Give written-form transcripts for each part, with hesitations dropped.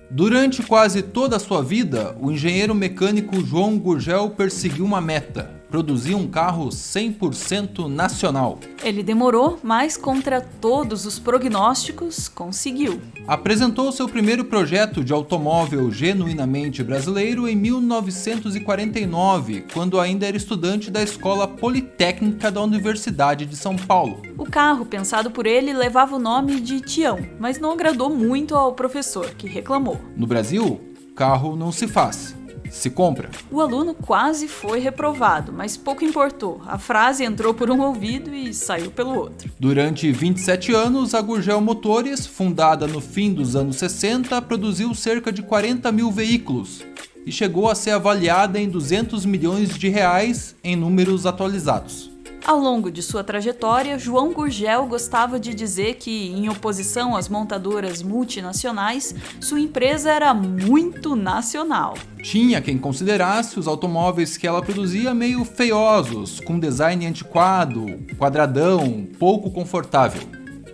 Durante quase toda a sua vida, o engenheiro mecânico João Gurgel perseguiu uma meta: produzir um carro 100% nacional. Ele demorou, mas contra todos os prognósticos, conseguiu. Apresentou seu primeiro projeto de automóvel genuinamente brasileiro em 1949, quando ainda era estudante da Escola Politécnica da Universidade de São Paulo. O carro, pensado por ele, levava o nome de Tião, mas não agradou muito ao professor, que reclamou. No Brasil, carro não se faz, se compra. O aluno quase foi reprovado, mas pouco importou. A frase entrou por um ouvido e saiu pelo outro. Durante 27 anos, a Gurgel Motores, fundada no fim dos anos 60, produziu cerca de 40 mil veículos e chegou a ser avaliada em 200 milhões de reais em números atualizados. Ao longo de sua trajetória, João Gurgel gostava de dizer que, em oposição às montadoras multinacionais, sua empresa era muito nacional. Tinha quem considerasse os automóveis que ela produzia meio feiosos, com design antiquado, quadradão, pouco confortável.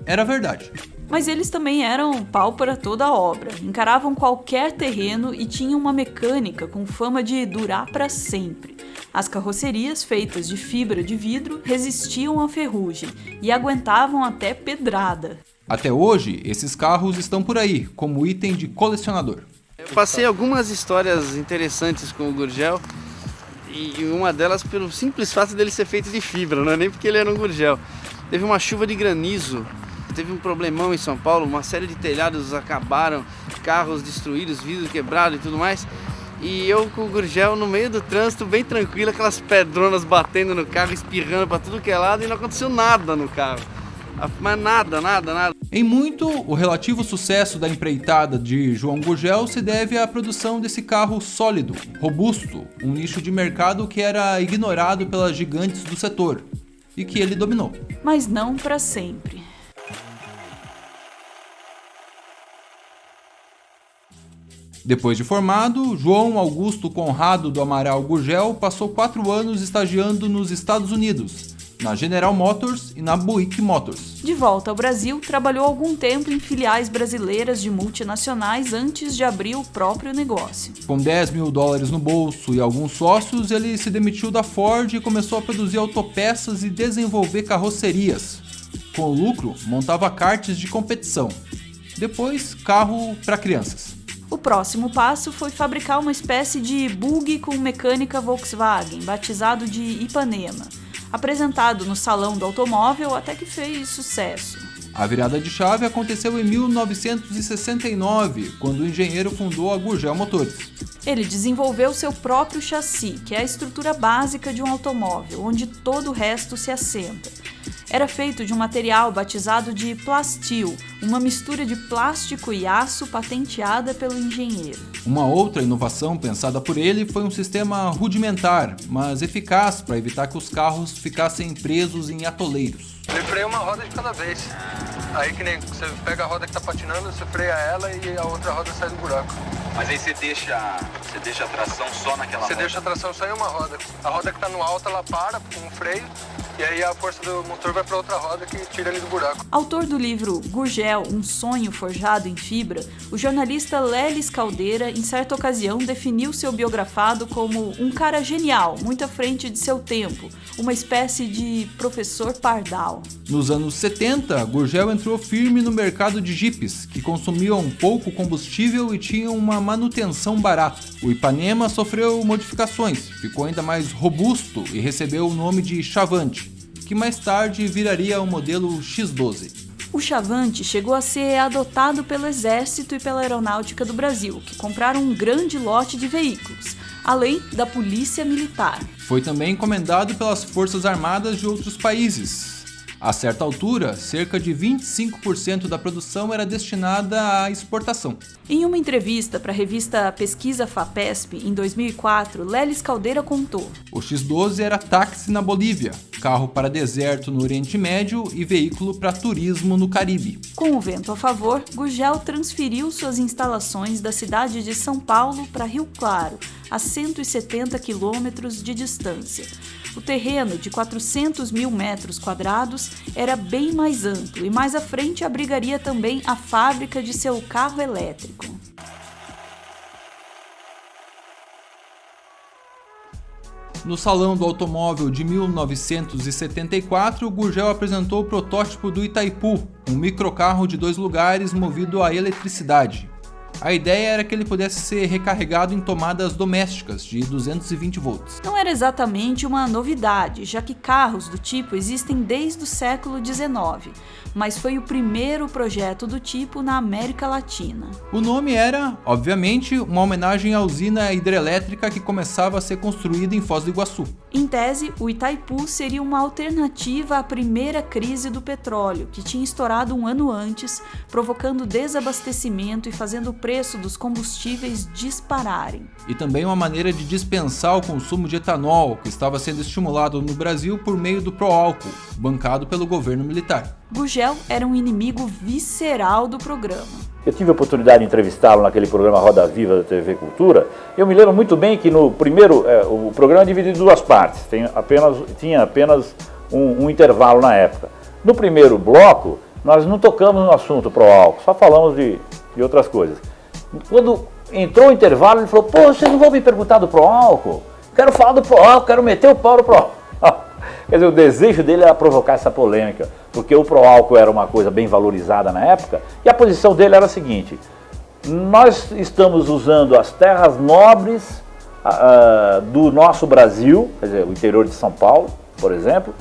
Era verdade. Mas eles também eram pau para toda a obra, encaravam qualquer terreno e tinham uma mecânica com fama de durar para sempre. As carrocerias, feitas de fibra de vidro, resistiam à ferrugem e aguentavam até pedrada. Até hoje, esses carros estão por aí, como item de colecionador. Eu passei algumas histórias interessantes com o Gurgel, e uma delas pelo simples fato dele ser feito de fibra, não é nem porque ele era um Gurgel. Teve uma chuva de granizo, teve um problemão em São Paulo, uma série de telhados acabaram, carros destruídos, vidro quebrado e tudo mais. E eu com o Gurgel no meio do trânsito, bem tranquilo, aquelas pedronas batendo no carro, espirrando para tudo que é lado, e não aconteceu nada no carro. Mas nada. Em muito, o relativo sucesso da empreitada de João Gurgel se deve à produção desse carro sólido, robusto, um nicho de mercado que era ignorado pelas gigantes do setor e que ele dominou. Mas não para sempre. Depois de formado, João Augusto Conrado do Amaral Gurgel passou 4 anos estagiando nos Estados Unidos, na General Motors e na Buick Motors. De volta ao Brasil, trabalhou algum tempo em filiais brasileiras de multinacionais antes de abrir o próprio negócio. Com $10 mil no bolso e alguns sócios, ele se demitiu da Ford e começou a produzir autopeças e desenvolver carrocerias. Com o lucro, montava karts de competição. Depois, carro para crianças. O próximo passo foi fabricar uma espécie de buggy com mecânica Volkswagen, batizado de Ipanema. Apresentado no Salão do Automóvel, até que fez sucesso. A virada de chave aconteceu em 1969, quando o engenheiro fundou a Gurgel Motores. Ele desenvolveu seu próprio chassi, que é a estrutura básica de um automóvel, onde todo o resto se assenta. Era feito de um material batizado de Plastil, uma mistura de plástico e aço patenteada pelo engenheiro. Uma outra inovação pensada por ele foi um sistema rudimentar, mas eficaz para evitar que os carros ficassem presos em atoleiros. Ele freia uma roda de cada vez. Aí que nem você pega a roda que está patinando, você freia ela e a outra roda sai do buraco. Mas aí você deixa a tração só naquela roda? Você deixa a tração só em uma roda. A roda que está no alto, ela para com o freio e aí a força do motor vai para outra roda que tira ele do buraco. Autor do livro Gurgel, um sonho forjado em fibra, o jornalista Lelis Caldeira, em certa ocasião, definiu seu biografado como um cara genial, muito à frente de seu tempo, uma espécie de professor Pardal. Nos anos 70, Gurgel entrou firme no mercado de jipes, que consumiam pouco combustível e tinham uma manutenção barata. O Ipanema sofreu modificações, ficou ainda mais robusto e recebeu o nome de Chavante, que mais tarde viraria o modelo X12. O Chavante chegou a ser adotado pelo Exército e pela Aeronáutica do Brasil, que compraram um grande lote de veículos, além da Polícia Militar. Foi também encomendado pelas Forças Armadas de outros países. A certa altura, cerca de 25% da produção era destinada à exportação. Em uma entrevista para a revista Pesquisa FAPESP, em 2004, Lelis Caldeira contou: O X12 era táxi na Bolívia, carro para deserto no Oriente Médio e veículo para turismo no Caribe. Com o vento a favor, Gurgel transferiu suas instalações da cidade de São Paulo para Rio Claro, a 170 quilômetros de distância. O terreno, de 400 mil metros quadrados, era bem mais amplo e mais à frente abrigaria também a fábrica de seu carro elétrico. No Salão do Automóvel de 1974, o Gurgel apresentou o protótipo do Itaipu, um microcarro de 2 lugares movido a eletricidade. A ideia era que ele pudesse ser recarregado em tomadas domésticas de 220 volts. Não era exatamente uma novidade, já que carros do tipo existem desde o século XIX, mas foi o primeiro projeto do tipo na América Latina. O nome era, obviamente, uma homenagem à usina hidrelétrica que começava a ser construída em Foz do Iguaçu. Em tese, o Itaipu seria uma alternativa à primeira crise do petróleo, que tinha estourado um ano antes, provocando desabastecimento e fazendo o preço dos combustíveis dispararem. E também uma maneira de dispensar o consumo de etanol, que estava sendo estimulado no Brasil por meio do pró-álcool, bancado pelo governo militar. Gurgel era um inimigo visceral do programa. Eu tive a oportunidade de entrevistá-lo naquele programa Roda Viva da TV Cultura. Eu me lembro muito bem que no primeiro, o programa é dividido em 2 partes, tinha apenas um intervalo na época. No primeiro bloco, nós não tocamos no assunto pró-álcool, só falamos de outras coisas. Quando entrou o intervalo, ele falou: pô, vocês não vão me perguntar do pró-álcool? Quero falar do pró-álcool, quero meter o pau no pró-álcool. Quer dizer, o desejo dele era provocar essa polêmica, porque o pró-álcool era uma coisa bem valorizada na época, e a posição dele era a seguinte: nós estamos usando as terras nobres do nosso Brasil, quer dizer, o interior de São Paulo, por exemplo,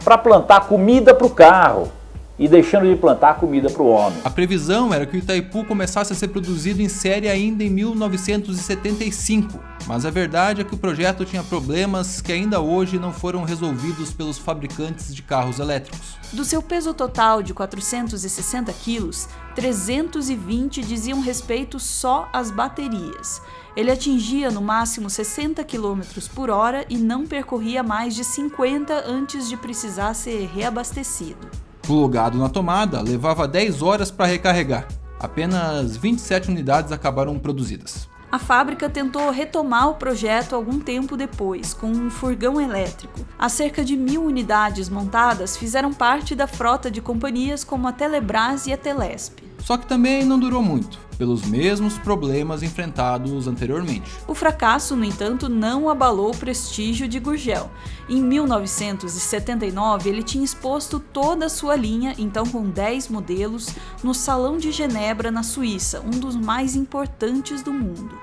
para plantar comida para o carro, e deixando de plantar comida para o homem. A previsão era que o Itaipu começasse a ser produzido em série ainda em 1975, mas a verdade é que o projeto tinha problemas que ainda hoje não foram resolvidos pelos fabricantes de carros elétricos. Do seu peso total de 460 quilos, 320 diziam respeito só às baterias. Ele atingia no máximo 60 km por hora e não percorria mais de 50 antes de precisar ser reabastecido. Plugado na tomada, levava 10 horas para recarregar. Apenas 27 unidades acabaram produzidas. A fábrica tentou retomar o projeto algum tempo depois, com um furgão elétrico. As cerca de 1.000 unidades montadas fizeram parte da frota de companhias como a Telebrás e a Telesp. Só que também não durou muito, pelos mesmos problemas enfrentados anteriormente. O fracasso, no entanto, não abalou o prestígio de Gurgel. Em 1979, ele tinha exposto toda a sua linha, então com 10 modelos, no Salão de Genebra, na Suíça, um dos mais importantes do mundo.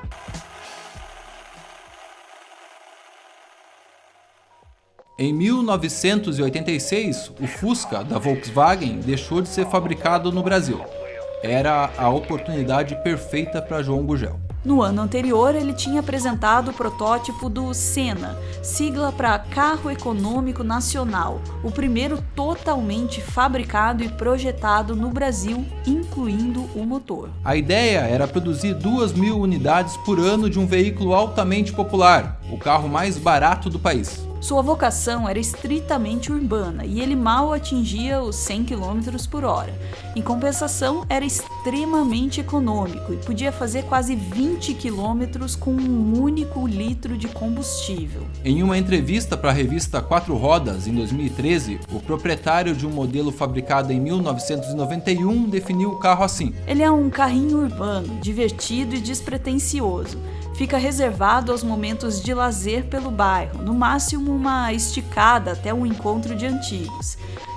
Em 1986, o Fusca da Volkswagen deixou de ser fabricado no Brasil. Era a oportunidade perfeita para João Gurgel. No ano anterior, ele tinha apresentado o protótipo do Senna, sigla para Carro Econômico Nacional, o primeiro totalmente fabricado e projetado no Brasil, incluindo o motor. A ideia era produzir 2.000 unidades por ano de um veículo altamente popular, o carro mais barato do país. Sua vocação era estritamente urbana e ele mal atingia os 100 km por hora. Em compensação, era extremamente econômico e podia fazer quase 20 km com um único litro de combustível. Em uma entrevista para a revista Quatro Rodas, em 2013, o proprietário de um modelo fabricado em 1991 definiu o carro assim: ele é um carrinho urbano, divertido e despretensioso. Fica reservado aos momentos de lazer pelo bairro, no máximo uma esticada até um encontro de antigos.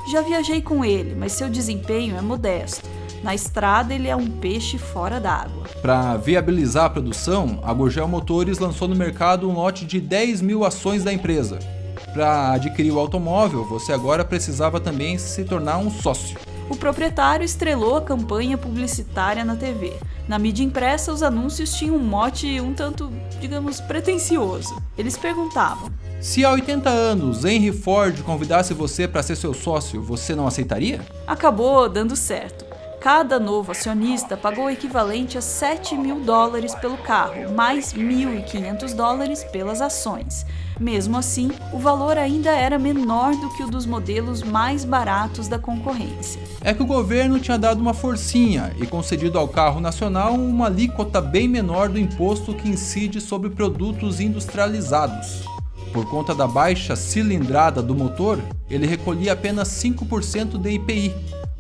Já viajei com ele, mas seu desempenho é modesto. Na estrada, ele é um peixe fora d'água. Para viabilizar a produção, a Gurgel Motores lançou no mercado um lote de 10.000 ações da empresa. Para adquirir o automóvel, você agora precisava também se tornar um sócio. O proprietário estrelou a campanha publicitária na TV. Na mídia impressa, os anúncios tinham um mote um tanto, digamos, pretensioso. Eles perguntavam: se há 80 anos Henry Ford convidasse você para ser seu sócio, você não aceitaria? Acabou dando certo. Cada novo acionista pagou o equivalente a $7.000 pelo carro, mais $1.500 pelas ações. Mesmo assim, o valor ainda era menor do que o dos modelos mais baratos da concorrência. É que o governo tinha dado uma forcinha e concedido ao carro nacional uma alíquota bem menor do imposto que incide sobre produtos industrializados. Por conta da baixa cilindrada do motor, ele recolhia apenas 5% de IPI,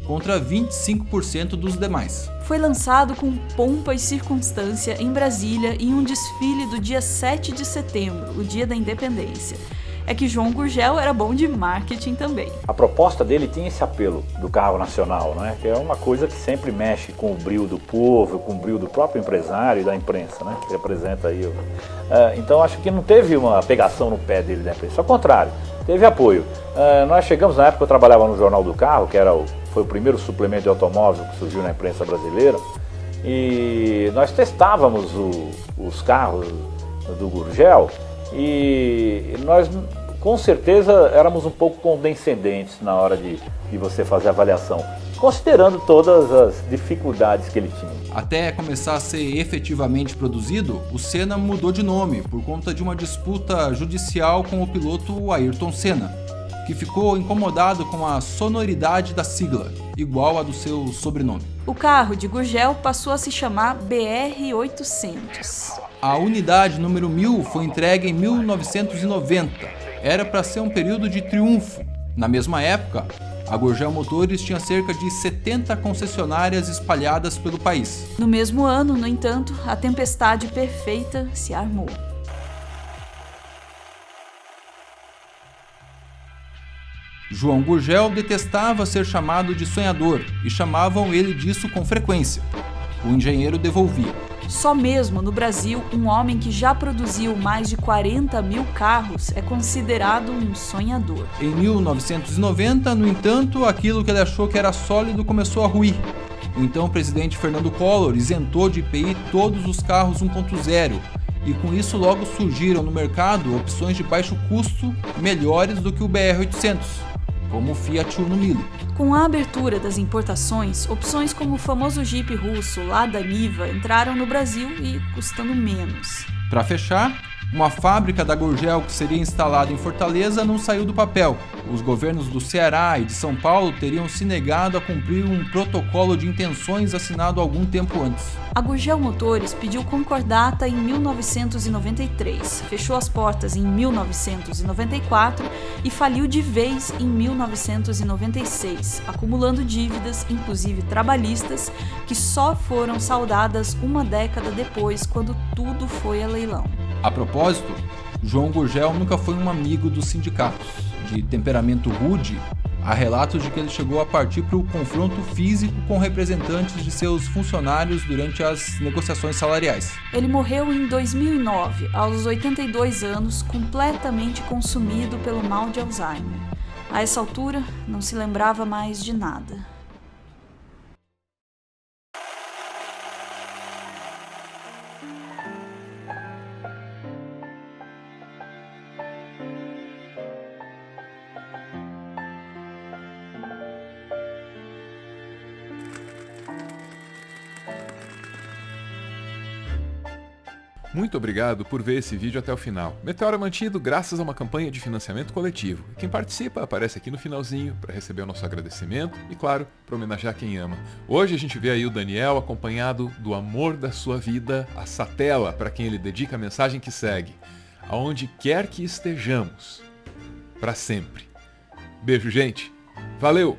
contra 25% dos demais. Foi lançado com pompa e circunstância em Brasília em um desfile do dia 7 de setembro, o dia da independência. É que João Gurgel era bom de marketing também. A proposta dele tinha esse apelo do carro nacional, né? Que é uma coisa que sempre mexe com o brio do povo, com o brio do próprio empresário e da imprensa, né? Que representa aí. Então acho que não teve uma pegação no pé dele da imprensa, ao contrário, teve apoio. Nós chegamos na época, eu trabalhava no Jornal do Carro, que foi o primeiro suplemento de automóvel que surgiu na imprensa brasileira, e nós testávamos os carros do Gurgel. E nós, com certeza, éramos um pouco condescendentes na hora de você fazer a avaliação, considerando todas as dificuldades que ele tinha. Até começar a ser efetivamente produzido, o Senna mudou de nome por conta de uma disputa judicial com o piloto Ayrton Senna, que ficou incomodado com a sonoridade da sigla, igual a do seu sobrenome. O carro de Gurgel passou a se chamar BR-800. A unidade número 1000 foi entregue em 1990. Era para ser um período de triunfo. Na mesma época, a Gurgel Motores tinha cerca de 70 concessionárias espalhadas pelo país. No mesmo ano, no entanto, a tempestade perfeita se armou. João Gurgel detestava ser chamado de sonhador e chamavam ele disso com frequência. O engenheiro devolvia. Só mesmo no Brasil, um homem que já produziu mais de 40 mil carros é considerado um sonhador. Em 1990, no entanto, aquilo que ele achou que era sólido começou a ruir. O então presidente Fernando Collor isentou de IPI todos os carros 1.0 e com isso logo surgiram no mercado opções de baixo custo melhores do que o BR-800, como o Fiat Uno Mille. Com a abertura das importações, opções como o famoso Jeep russo Lada Niva entraram no Brasil e custando menos. Para fechar, uma fábrica da Gurgel que seria instalada em Fortaleza não saiu do papel. Os governos do Ceará e de São Paulo teriam se negado a cumprir um protocolo de intenções assinado algum tempo antes. A Gurgel Motores pediu concordata em 1993, fechou as portas em 1994 e faliu de vez em 1996, acumulando dívidas, inclusive trabalhistas, que só foram saldadas uma década depois, quando tudo foi a leilão. A propósito, João Gurgel nunca foi um amigo dos sindicatos. De temperamento rude, há relatos de que ele chegou a partir para o confronto físico com representantes de seus funcionários durante as negociações salariais. Ele morreu em 2009, aos 82 anos, completamente consumido pelo mal de Alzheimer. A essa altura, não se lembrava mais de nada. Muito obrigado por ver esse vídeo até o final. Meteoro é mantido graças a uma campanha de financiamento coletivo. Quem participa aparece aqui no finalzinho para receber o nosso agradecimento e, claro, para homenagear quem ama. Hoje a gente vê aí o Daniel acompanhado do amor da sua vida, a Satela, para quem ele dedica a mensagem que segue. Aonde quer que estejamos, para sempre. Beijo, gente. Valeu!